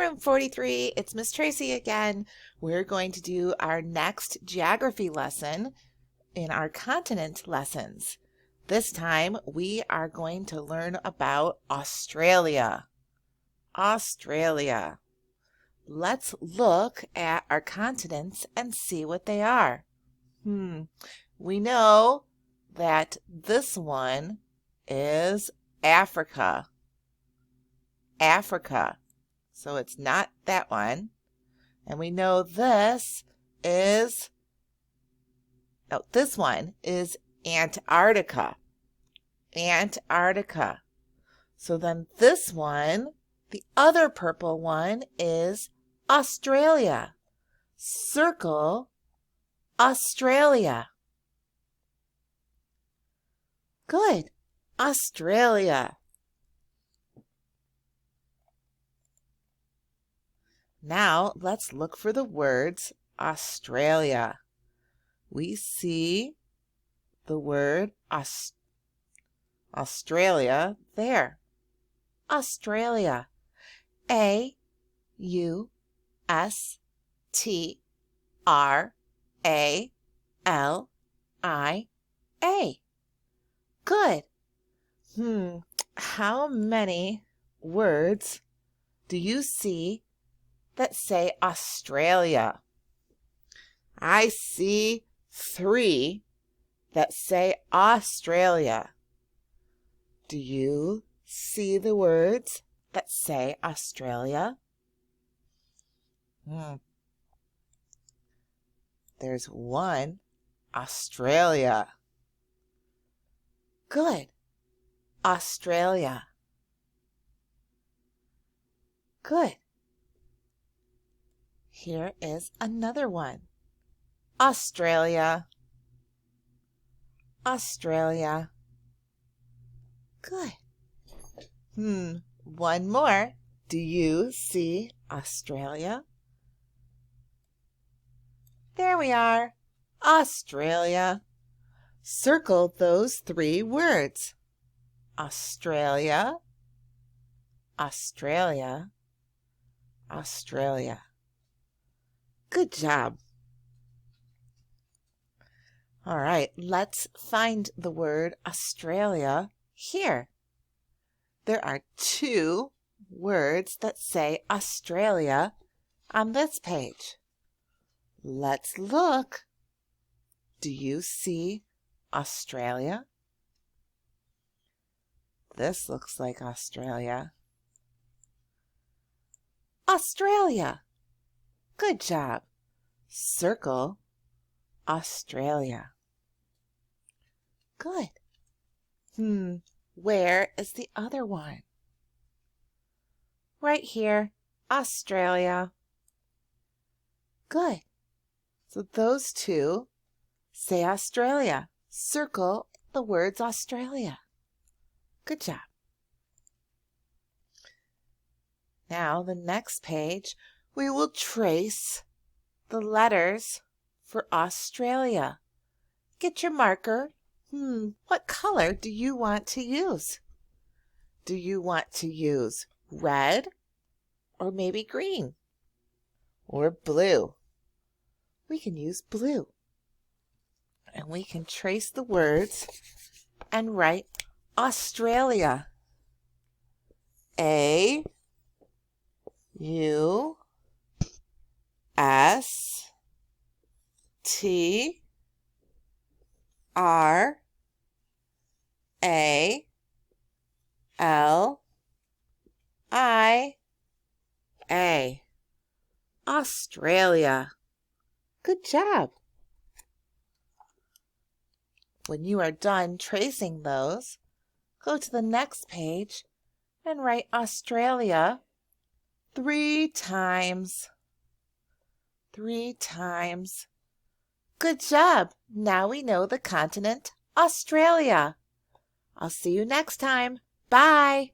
Room 43, it's Miss Tracy again. We're going to do our next geography lesson in our continent lessons. This time we are going to learn about Australia. Australia. Let's look at our continents and see what they are. We know that this one is Africa. Africa. So it's not that one. And we know this one is Antarctica. Antarctica. So then this one, the other purple one, is Australia. Circle Australia. Good. Australia. Now let's look for the words Australia. We see the word Australia there. Australia. A-U-S-T-R-A-L-I-A. Good. How many words do you see that say Australia? I see 3 that say Australia. Do you see the words that say Australia? There's 1, Australia. Good. Australia. Good. Here is another one. Australia. Australia. Good. One more. Do you see Australia? There we are. Australia. Circle those 3 words. Australia. Australia. Australia. Good job. All right, let's find the word Australia here. There are 2 words that say Australia on this page. Let's look. Do you see Australia? This looks like Australia. Australia. Good job. Circle Australia. Good. Where is the other one? Right here, Australia. Good. So those 2 say Australia. Circle the words Australia. Good job. Now, the next page, we will trace the letters for Australia. Get your marker. What color do you want to use? Do you want to use red or maybe green or blue? We can use blue. And we can trace the words and write Australia. A-U-S-T-R-A-L-I-A. Australia. Good job. When you are done tracing those, go to the next page and write Australia 3 times. 3 times. Good job. Now we know the continent Australia. I'll see you next time. Bye.